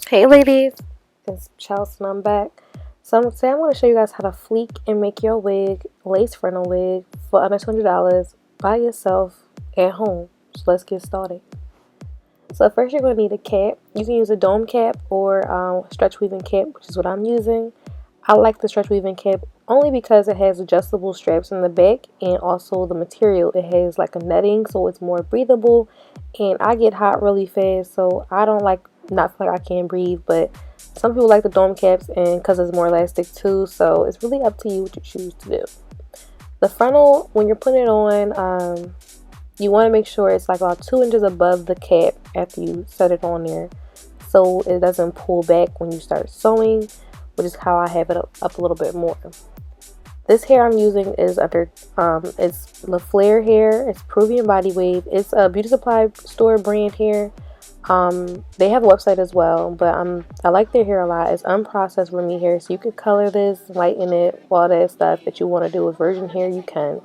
Hey ladies, it's Chelsea and I'm back. So today I'm going to show you guys how to fleek and make your wig, lace frontal wig, for under $200 by yourself at home. So let's get started. So first you're going to need a cap. You can use a dome cap or stretch weaving cap, which is what I'm using. I like the stretch weaving cap only because it has adjustable straps in the back, and also the material, it has like a netting so it's more breathable, and I get hot really fast, so I don't like not feel like I can't breathe. But some people like the dome caps and because it's more elastic too, so it's really up to you what you choose to do. The frontal, when you're putting it on, you want to make sure it's like about 2 inches above the cap after you set it on there, so it doesn't pull back when you start sewing, which is how I have it up a little bit more. This hair I'm using is it's LAFLARE hair. It's Peruvian body wave. It's a beauty supply store brand hair. They have a website as well, but I like their hair a lot. It's unprocessed with me hair, so you can color this, lighten it, all that stuff that you want to do with virgin hair, you can.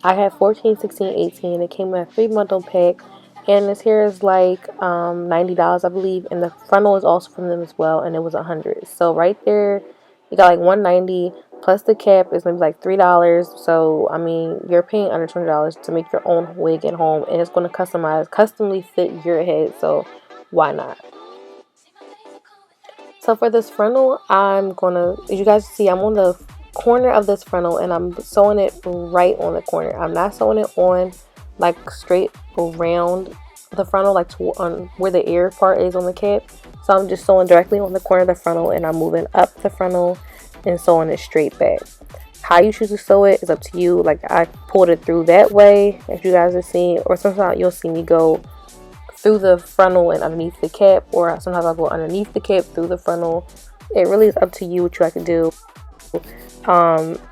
I have 14, 16, 18. It came in a 3-month pack, and this hair is like $90, I believe, and the frontal is also from them as well, and it was $100. So right there, you got like $190 plus the cap is maybe like $3. So I mean, you're paying under $20 to make your own wig at home, and it's going to customly fit your head. So why not? So for this frontal, I'm gonna, as you guys see, I'm on the corner of this frontal and I'm sewing it right on the corner. I'm not sewing it on like straight around the frontal, like on where the ear part is on the cap. So I'm just sewing directly on the corner of the frontal, and I'm moving up the frontal and sewing it straight back. How you choose to sew it is up to you. Like, I pulled it through that way, as you guys are seeing, or sometimes you'll see me go through the frontal and underneath the cap, or sometimes I'll go underneath the cap through the frontal. It really is up to you what you like to do.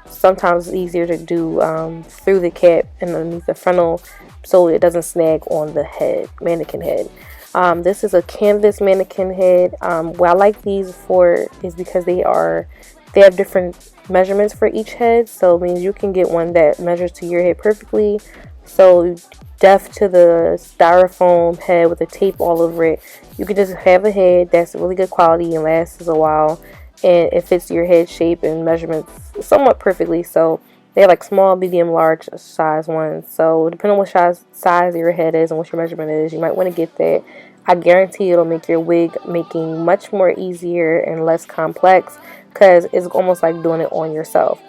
Sometimes it's easier to do through the cap and underneath the frontal so it doesn't snag on the head, mannequin head. This is a canvas mannequin head. What I like these for is because they have different measurements for each head, so it means you can get one that measures to your head perfectly. So deaf to the styrofoam head with the tape all over it, you can just have a head that's really good quality and lasts a while, and it fits your head shape and measurements somewhat perfectly. So they have like small, medium, large size ones. So depending on what size your head is and what your measurement is, you might want to get that. I guarantee it'll make your wig making much more easier and less complex, because it's almost like doing it on yourself.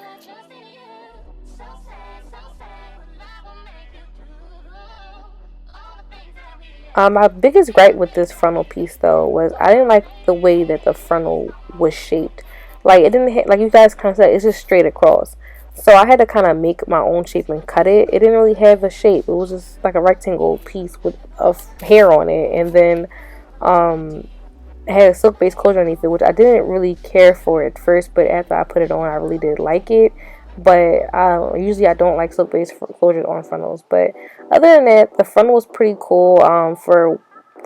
My biggest gripe with this frontal piece though was I didn't like the way that the frontal was shaped. Like, it didn't like you guys kind of said, it's just straight across. So I had to kind of make my own shape and cut it. It didn't really have a shape. It was just like a rectangle piece with hair on it, and then it had a silk based closure underneath it, which I didn't really care for at first, but after I put it on, I really did like it. But usually I don't like silk based closures on frontals. But other than that, the frontal was pretty cool. For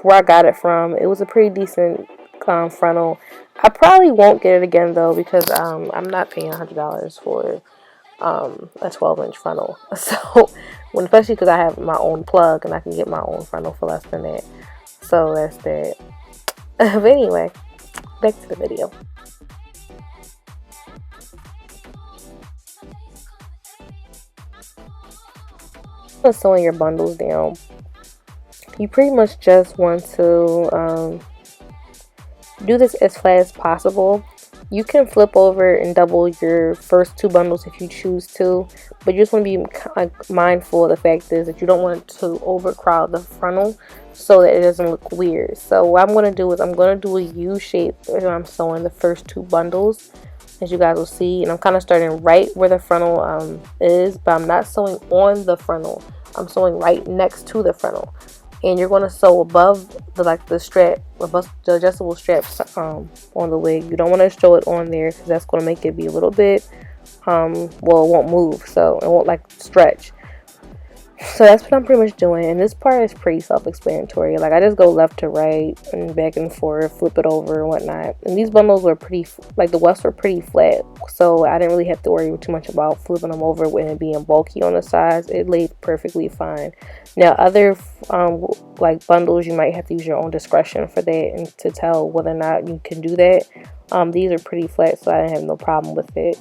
where I got it from, it was a pretty decent frontal. I probably won't get it again though, because I'm not paying $100 for a 12-inch frontal. So especially because I have my own plug and I can get my own frontal for less than that. So that's that. But anyway, back to the video. Sewing your bundles down, you pretty much just want to do this as flat as possible. You can flip over and double your first 2 bundles if you choose to, but you just want to be mindful of the fact is that you don't want to overcrowd the frontal so that it doesn't look weird. So what I'm going to do is I'm going to do a U shape when I'm sewing the first 2 bundles, as you guys will see, and I'm kind of starting right where the frontal is, but I'm not sewing on the frontal. I'm sewing right next to the frontal, and you're going to sew above the strap, above the adjustable straps on the wig. You don't want to show it on there because that's going to make it be a little bit well, it won't move, so it won't like stretch. So that's what I'm pretty much doing, and this part is pretty self-explanatory. Like, I just go left to right and back and forth, flip it over and whatnot. And these bundles were pretty, like, the wefts were pretty flat, so I didn't really have to worry too much about flipping them over with it being bulky on the sides. It laid perfectly fine. Now, other like bundles, you might have to use your own discretion for that and to tell whether or not you can do that. These are pretty flat, so I didn't have no problem with it.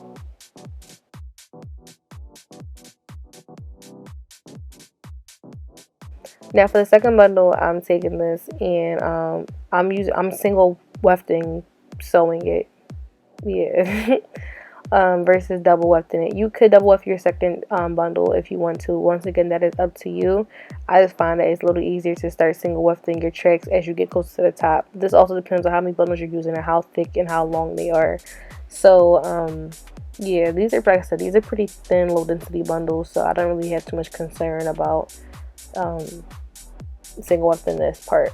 Now for the second bundle, I'm taking this and I'm single wefting sewing it, yeah, versus double wefting it. You could double weft your second bundle if you want to. Once again, that is up to you. I just find that it's a little easier to start single wefting your tracks as you get closer to the top. This also depends on how many bundles you're using and how thick and how long they are. So yeah, these are, like I said, these are pretty thin, low density bundles, so I don't really have too much concern about single wefting this part.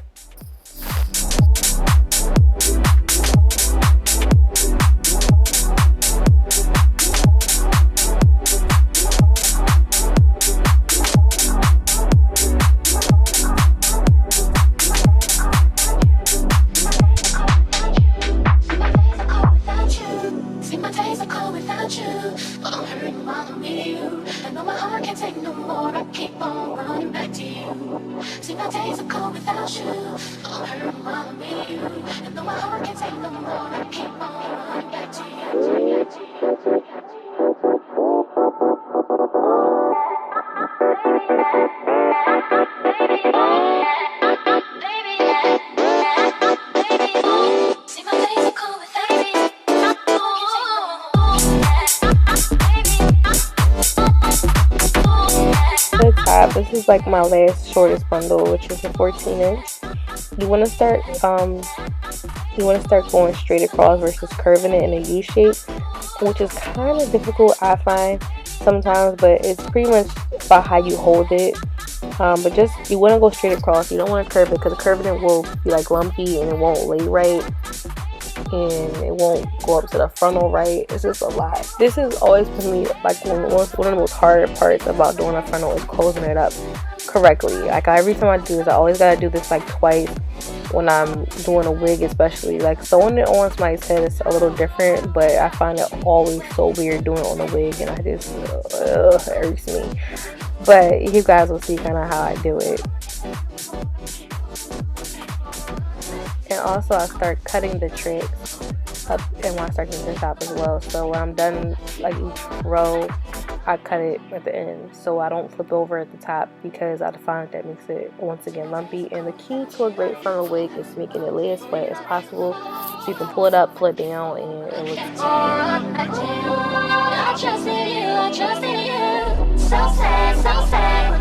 This is like my last shortest bundle, which is a 14-inch. You want to start going straight across versus curving it in a U shape, which is kind of difficult, I find sometimes, but it's pretty much about how you hold it. But just, you want to go straight across. You don't want to curve it, because curving it will be like lumpy and it won't lay right, and it won't go up to the frontal right. It's just a lot. This is always for me like one of the most hard parts about doing a frontal is closing it up correctly. Like, every time I do this, I always gotta do this like twice when I'm doing a wig, especially. Like, sewing it on somebody's head is a little different, but I find it always so weird doing it on a wig, and I just it irks me. But you guys will see kind of how I do it. And also, I start cutting the tricks up, and when I start getting to the top as well. So when I'm done, like each row, I cut it at the end, so I don't flip over at the top, because I find that makes it once again lumpy. And the key to a great frontal wig is making it lay as flat as possible, so you can pull it up, pull it down, and it looks good. I trusted you, I trusted you. So sad, but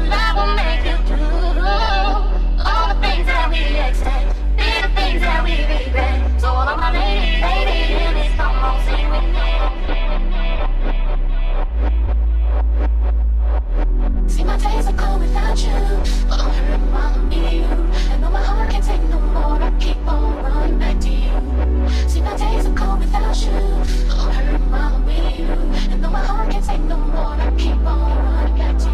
love will make you through all the things that we expect. The things that we regret. So all of my lady, please come on, sing with me. See, my days are cold without you, but I'm hurting while I'm near you. And though my heart can't take no more, I keep on running back to you. See, my days are cold without you, but I'm hurting while I'm with you. And though my heart can't take no more, I keep on running back to you.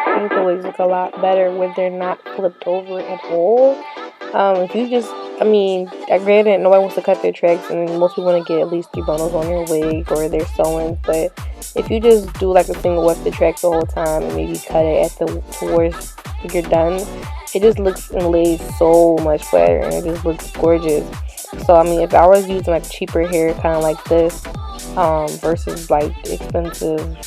I think the wigs look a lot better when they're not flipped over at all. If you just, granted, nobody wants to cut their tracks, and most people want to get at least 3 bundles on their wig or their sewing. But if you just do like a single weft the tracks the whole time, and maybe cut it at towards you're done, it just looks and lays so much better, and it just looks gorgeous. So if I was using like cheaper hair, kind of like this, versus like expensive,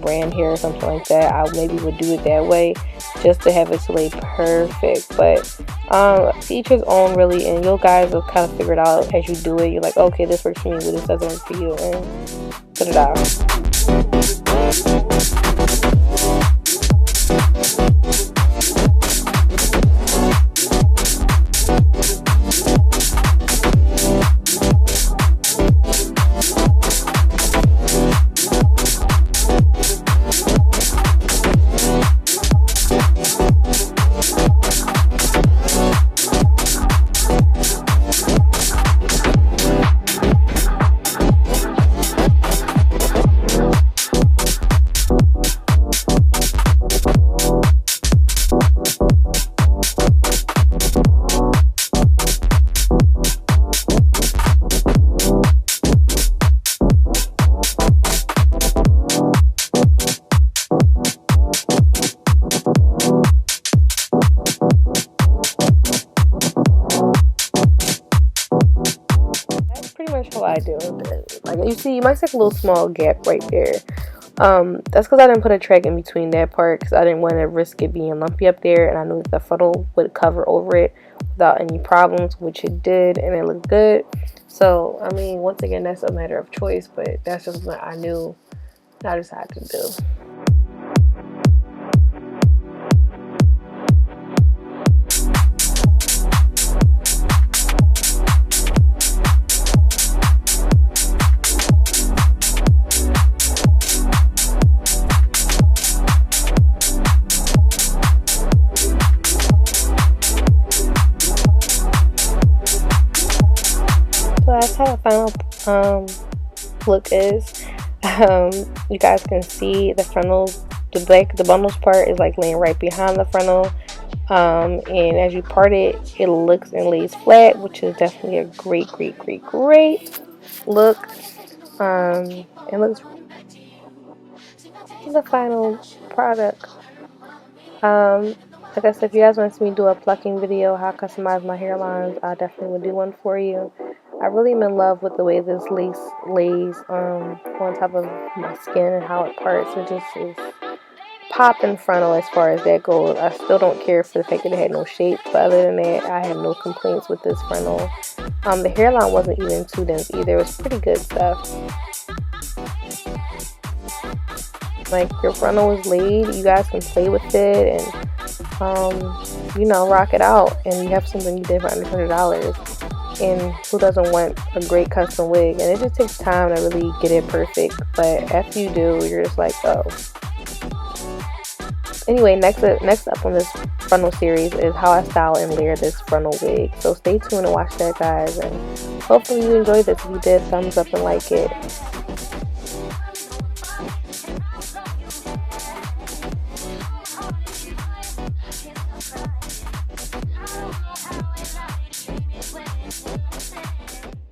brand hair or something like that, I maybe would do it that way, just to have it to lay perfect. But each his own, really, and you guys will kind of figure it out as you do it. You're like, okay, this works for me, but this doesn't work for you, and put it out. I do. Like you see, you might see a little small gap right there. That's because I didn't put a track in between that part because I didn't want to risk it being lumpy up there, and I knew that the frontal would cover over it without any problems, which it did, and it looked good. So I mean, once again, that's a matter of choice, but that's just what I knew I decided to do. So that's how the final look is. You guys can see the frontal, the bundles part is like laying right behind the frontal. And as you part it, it looks and lays flat, which is definitely a great look. It looks the final product. Like I said, if you guys want to see me do a plucking video, how I customize my hairlines, I definitely would do one for you. I really am in love with the way this lace lays on top of my skin and how it parts. It just is popping frontal as far as that goes. I still don't care for the fact that it had no shape, but other than that, I had no complaints with this frontal. The hairline wasn't even too dense either. It was pretty good stuff. Like, your frontal is laid, you guys can play with it and you know, rock it out, and you have something you did for under $100. And who doesn't want a great custom wig? And it just takes time to really get it perfect, but after you do, you're just like, oh. Anyway, next up on this frontal series is how I style and layer this frontal wig. So stay tuned and watch that, guys, and hopefully you enjoyed this. If you did, thumbs up and like it.